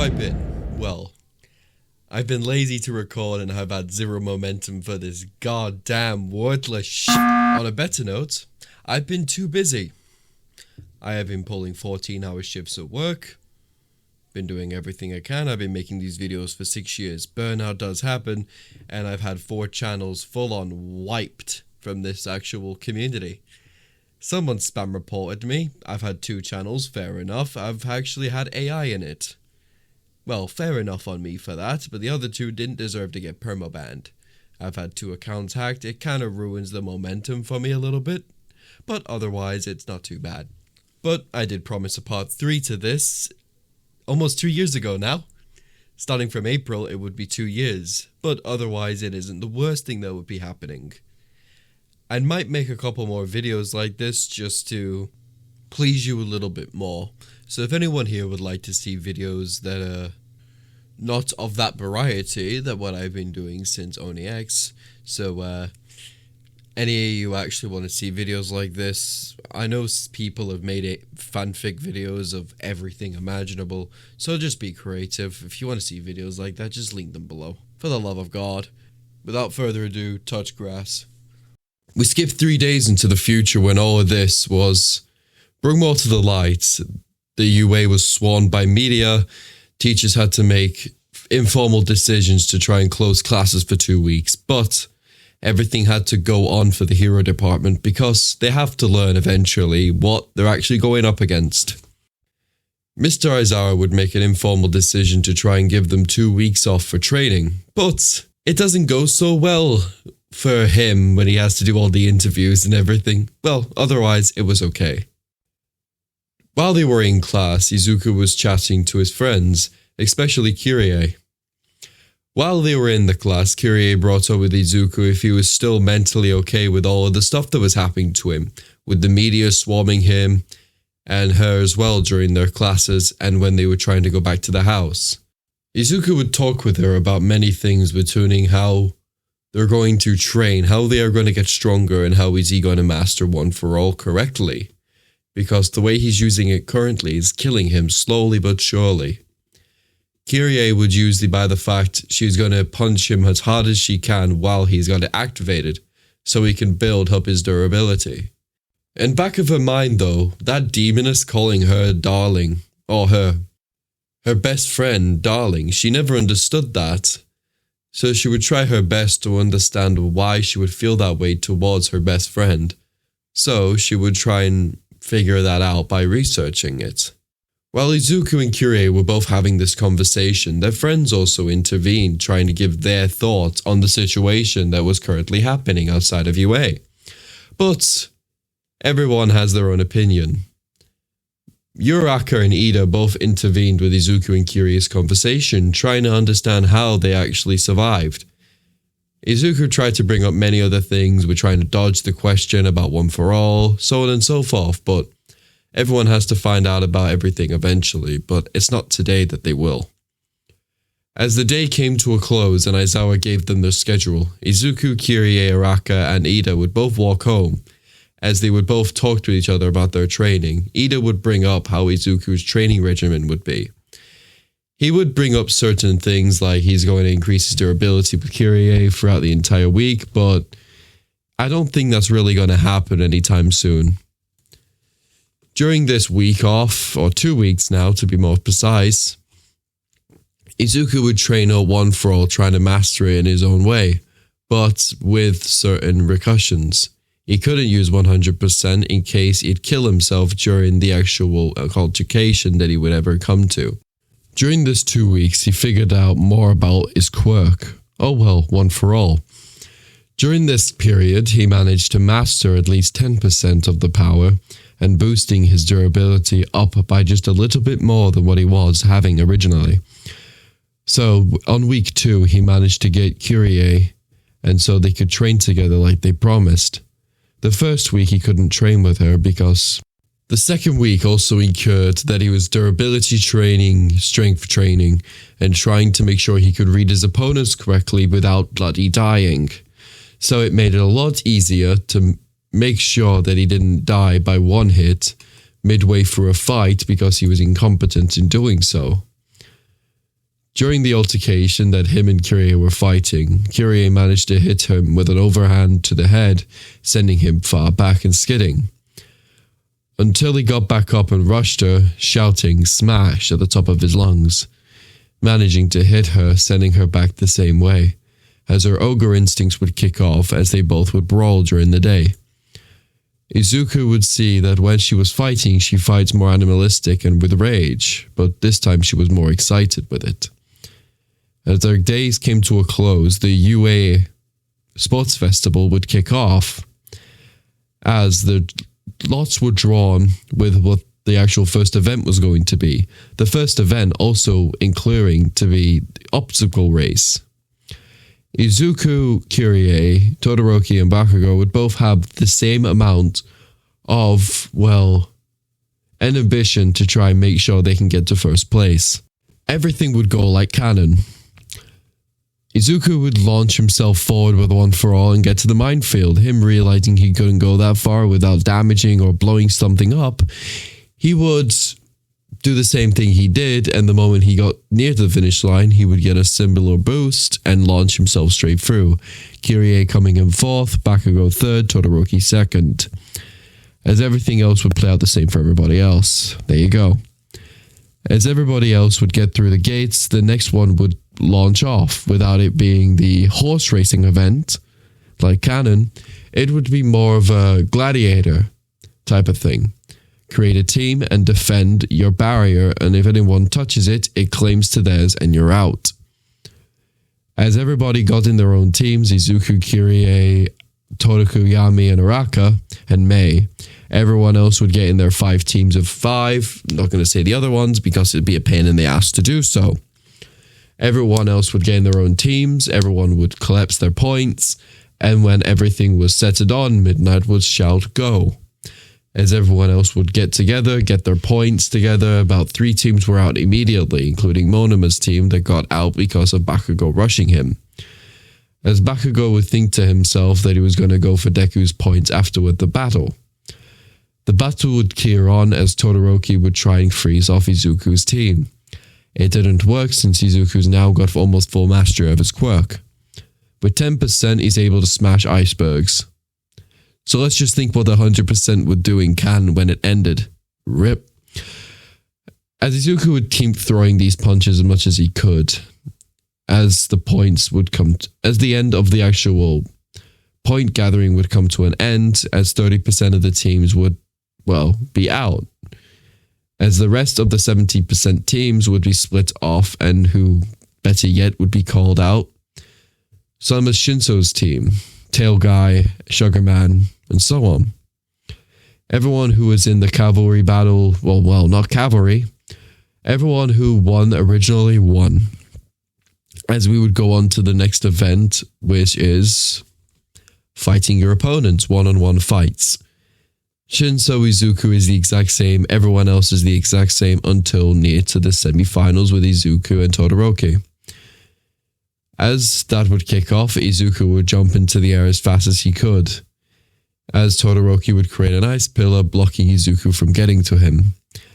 I been? Well, I've been lazy to record and have had zero momentum for this goddamn worthless shit. On a better note, I've been too busy. I have been pulling 14-hour shifts at work, been doing everything I can. I've been making these videos for 6 years. Burnout does happen, and I've had 4 channels full-on wiped from this actual community. Someone spam reported me. I've had 2 channels, fair enough. I've actually had AI in it. Well, fair enough on me for that, but the other 2 didn't deserve to get permabanned. I've had 2 accounts hacked. It kind of ruins the momentum for me a little bit, but otherwise it's not too bad. But I did promise a part 3 to this almost 2 years ago now. Starting from April, it would be 2 years, but otherwise it isn't the worst thing that would be happening. I might make a couple more videos like this just to please you a little bit more. So if anyone here would like to see videos that are not of that variety that what I've been doing since OniX, so any of you actually want to see videos like this, I know people have made fanfic videos of everything imaginable, so just be creative. If you want to see videos like that, just link them below. For the love of God. Without further ado, touch grass. We skipped 3 days into the future when all of this was brought more to the light. The UA was swarmed by media. Teachers had to make informal decisions to try and close classes for 2 weeks, but everything had to go on for the hero department because they have to learn eventually what they're actually going up against. Mr. Aizawa would make an informal decision to try and give them 2 weeks off for training, but it doesn't go so well for him when he has to do all the interviews and everything. Well, otherwise it was okay. While they were in class, Izuku was chatting to his friends, especially Kirika. While they were in the class, Kirika brought up with Izuku if he was still mentally okay with all of the stuff that was happening to him, with the media swarming him and her as well during their classes and when they were trying to go back to the house. Izuku would talk with her about many things, between how they're going to train, how they are going to get stronger, and how is he going to master One for All correctly. Because the way he's using it currently is killing him slowly but surely. Kirika would usually by the fact she's going to punch him as hard as she can while he's got it activated, so he can build up his durability. In back of her mind though, that demon is calling her darling, or her best friend darling. She never understood that, so she would try her best to understand why she would feel that way towards her best friend. So she would try and figure that out by researching it. While Izuku and Kirika were both having this conversation, their friends also intervened, trying to give their thoughts on the situation that was currently happening outside of UA. But everyone has their own opinion. Uraraka and Ida both intervened with Izuku and Kirika's conversation, trying to understand how they actually survived. Izuku tried to bring up many other things, with trying to dodge the question about One for All, so on and so forth, but everyone has to find out about everything eventually, but it's not today that they will. As the day came to a close and Aizawa gave them their schedule, Izuku, Kirika, Uraraka, and Ida would both walk home. As they would both talk to each other about their training, Ida would bring up how Izuku's training regimen would be. He would bring up certain things like he's going to increase his durability with Kirika throughout the entire week, but I don't think that's really going to happen anytime soon. During this week off, or 2 weeks now to be more precise, Izuku would train up One for All, trying to master it in his own way, but with certain repercussions. He couldn't use 100% in case he'd kill himself during the actual altercation that he would ever come to. During this 2 weeks, he figured out more about his quirk. Oh well, One for All. During this period, he managed to master at least 10% of the power, and boosting his durability up by just a little bit more than what he was having originally. So, on week 2, he managed to get Kirika, and so they could train together like they promised. The first week he couldn't train with her because the second week also incurred that he was durability training, strength training, and trying to make sure he could read his opponents correctly without bloody dying. So it made it a lot easier to make sure that he didn't die by one hit midway through a fight because he was incompetent in doing so. During the altercation that him and Kirei were fighting, Kirei managed to hit him with an overhand to the head, sending him far back and skidding. Until he got back up and rushed her, shouting "smash" at the top of his lungs, managing to hit her, sending her back the same way, as her ogre instincts would kick off as they both would brawl during the day. Izuku would see that when she was fighting, she fights more animalistic and with rage, but this time she was more excited with it. As their days came to a close, the UA Sports Festival would kick off, as the lots were drawn with what the actual first event was going to be. The first event also including to be the obstacle race. Izuku, Kirei, Todoroki, and Bakugo would both have the same amount of, an ambition to try and make sure they can get to first place. Everything would go like canon. Izuku would launch himself forward with One for All and get to the minefield. Him realizing he couldn't go that far without damaging or blowing something up, he would do the same thing he did, and the moment he got near to the finish line, he would get a similar boost and launch himself straight through. Kirei coming in fourth, Bakugo third, Todoroki second. As everything else would play out the same for everybody else. There you go. As everybody else would get through the gates, the next one would launch off. Without it being the horse racing event, like canon, it would be more of a gladiator type of thing. Create a team and defend your barrier, and if anyone touches it, it claims to theirs and you're out. As everybody got in their own teams, Izuku, Kirei, Todoroki, Yami, and Araka, and Mei, everyone else would get in their 5 teams of 5. I'm not going to say the other ones because it'd be a pain in the ass to do so. Everyone else would get in their own teams, everyone would collapse their points, and when everything was settled on, Midnight would shout "go!" As everyone else would get together, get their points together. About 3 teams were out immediately, including Monama's team that got out because of Bakugo rushing him. As Bakugo would think to himself that he was going to go for Deku's points afterward the battle. The battle would gear on as Todoroki would try and freeze off Izuku's team. It didn't work since Izuku's now got almost full mastery of his quirk. With 10%, he's able to smash icebergs. So let's just think what the 100% would do in canon when it ended. RIP. As Izuku would keep throwing these punches as much as he could, as the points would come, as the end of the actual point gathering would come to an end, as 30% of the teams would, be out. As the rest of the 70% teams would be split off, and who, better yet, would be called out. Some of Shinso's team, Tail Guy, Sugar Man, and so on. Everyone who was in the cavalry battle, not cavalry, everyone who won originally won. As we would go on to the next event, which is fighting your opponents, one-on-one fights. Shinso Izuku is the exact same, everyone else is the exact same until near to the semi-finals with Izuku and Todoroki. As that would kick off, Izuku would jump into the air as fast as he could, as Todoroki would create an ice pillar blocking Izuku from getting to him.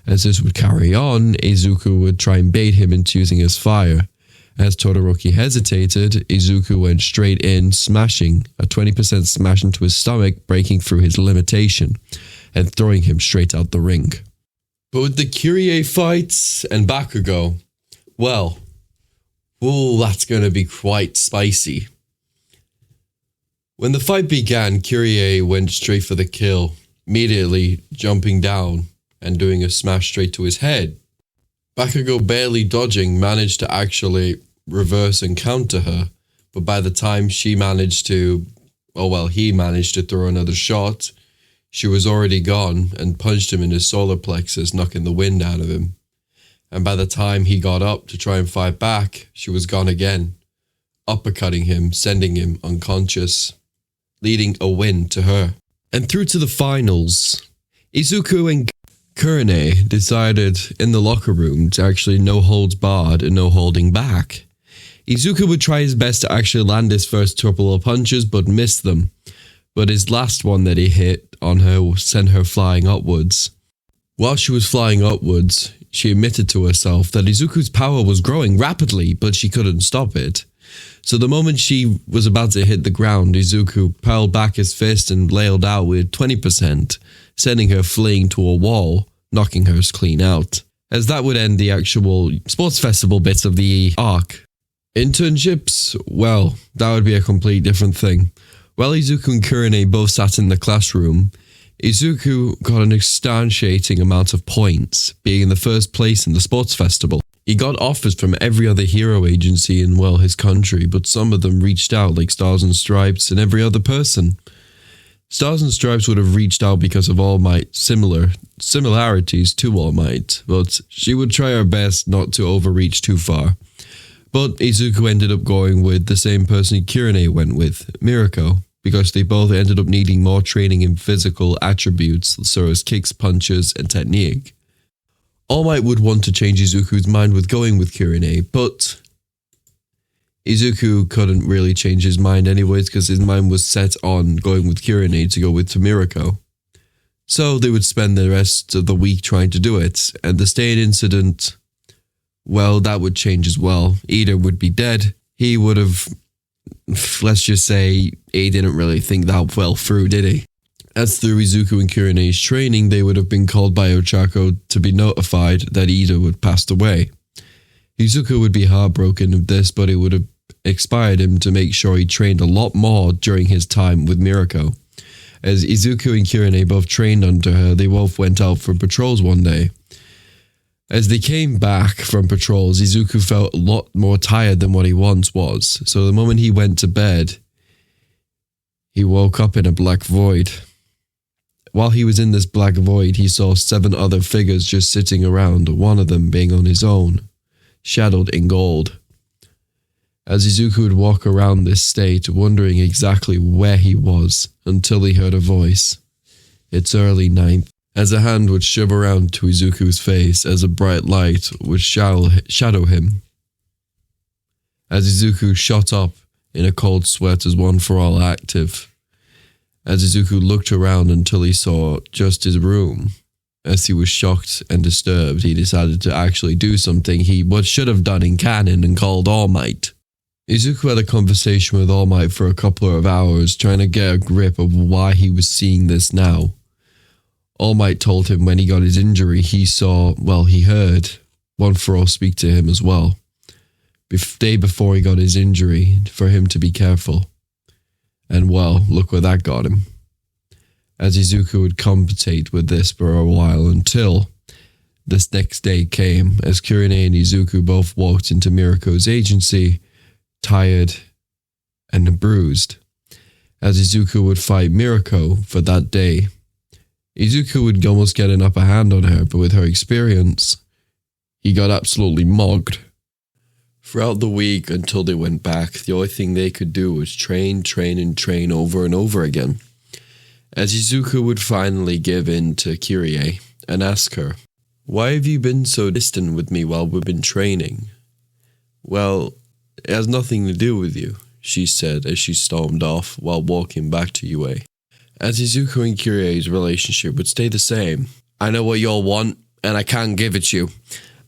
As this would carry on, Izuku would try and bait him into using his fire. As Todoroki hesitated, Izuku went straight in, smashing a 20% smash into his stomach, breaking through his limitation, and throwing him straight out the ring. But with the Kirei fights and Bakugo, that's going to be quite spicy. When the fight began, Kirei went straight for the kill, immediately jumping down and doing a smash straight to his head. Bakugo, barely dodging, managed to actually reverse and counter her, but by the time he managed to throw another shot, she was already gone and punched him in his solar plexus, knocking the wind out of him. And by the time he got up to try and fight back, she was gone again, uppercutting him, sending him unconscious, leading a win to her. And through to the finals, Izuku and Kurene decided in the locker room to actually no holds barred and no holding back. Izuku would try his best to actually land his first couple of punches but missed them, but his last one that he hit on her sent her flying upwards. While she was flying upwards, she admitted to herself that Izuku's power was growing rapidly, but she couldn't stop it. So the moment she was about to hit the ground, Izuku hurled back his fist and lailed out with 20%, sending her fleeing to a wall, knocking hers clean out. As that would end the actual sports festival bit of the arc. Internships? Well, that would be a complete different thing. While Izuku and Kirine both sat in the classroom, Izuku got an astonishing amount of points, being in the first place in the sports festival. He got offers from every other hero agency in, well, his country, but some of them reached out like Stars and Stripes and every other person. Stars and Stripes would have reached out because of All Might's similarities to All Might, but she would try her best not to overreach too far. But Izuku ended up going with the same person Kirine went with, Mirako, because they both ended up needing more training in physical attributes, so as kicks, punches, and technique. All Might would want to change Izuku's mind with going with Kirine, but Izuku couldn't really change his mind anyways because his mind was set on going with Kirine to go with Mirako. So they would spend the rest of the week trying to do it, and the state incident, well, that would change as well. Ida would be dead. He would have, let's just say, he didn't really think that well through, did he? As through Izuku and Kirine's training, they would have been called by Ochako to be notified that Ida had passed away. Izuku would be heartbroken of this, but it would have inspired him to make sure he trained a lot more during his time with Mirako. As Izuku and Kirine both trained under her, they both went out for patrols one day. As they came back from patrols, Izuku felt a lot more tired than what he once was, so the moment he went to bed, he woke up in a black void. While he was in this black void, he saw 7 other figures just sitting around, one of them being on his own, shadowed in gold. As Izuku would walk around this state, wondering exactly where he was, until he heard a voice. It's early ninth. As a hand would shove around to Izuku's face as a bright light would shadow him. As Izuku shot up in a cold sweat as One for All active. As Izuku looked around until he saw just his room. As he was shocked and disturbed, he decided to actually do something he should have done in canon and called All Might. Izuku had a conversation with All Might for a couple of hours, trying to get a grip of why he was seeing this now. All Might told him when he got his injury, he heard One for All speak to him as well. The day before he got his injury, for him to be careful. And well, look where that got him. As Izuku would compensate with this for a while until this next day came, as Kirine and Izuku both walked into Mirako's agency, tired and bruised. As Izuku would fight Mirako for that day, Izuku would almost get an upper hand on her, but with her experience, he got absolutely mogged. Throughout the week until they went back, the only thing they could do was train over and over again. As Izuku would finally give in to Kirie and ask her, "Why have you been so distant with me while we've been training?" "Well, it has nothing to do with you," she said as she stormed off while walking back to UA. As Izuku and Kirie's relationship would stay the same. "I know what y'all want, and I can't give it you.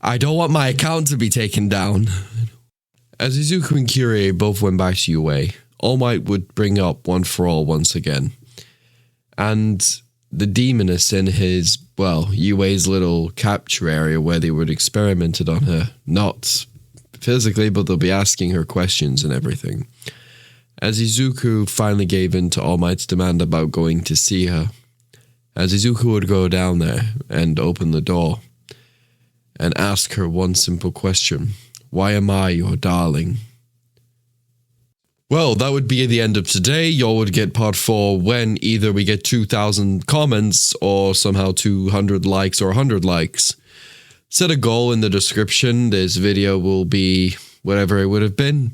I don't want my account to be taken down." As Izuku and Kirie both went back to UA, All Might would bring up One for All once again. And the demoness in his, UA's little capture area where they would experimented on her. Not physically, but they'll be asking her questions and everything. As Izuku finally gave in to All Might's demand about going to see her. As Izuku would go down there and open the door and ask her one simple question. "Why am I your darling?" Well, that would be the end of today. Y'all would get part 4 when either we get 2,000 comments or somehow 200 likes or 100 likes. Set a goal in the description. This video will be whatever it would have been.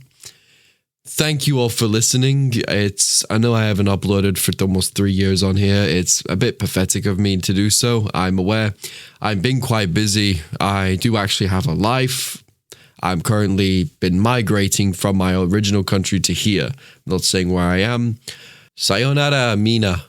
Thank you all for listening. I know I haven't uploaded for almost 3 years on here. It's a bit pathetic of me to do so. I'm aware. I've been quite busy. I do actually have a life. I'm currently been migrating from my original country to here. I'm not saying where I am. Sayonara, Mina.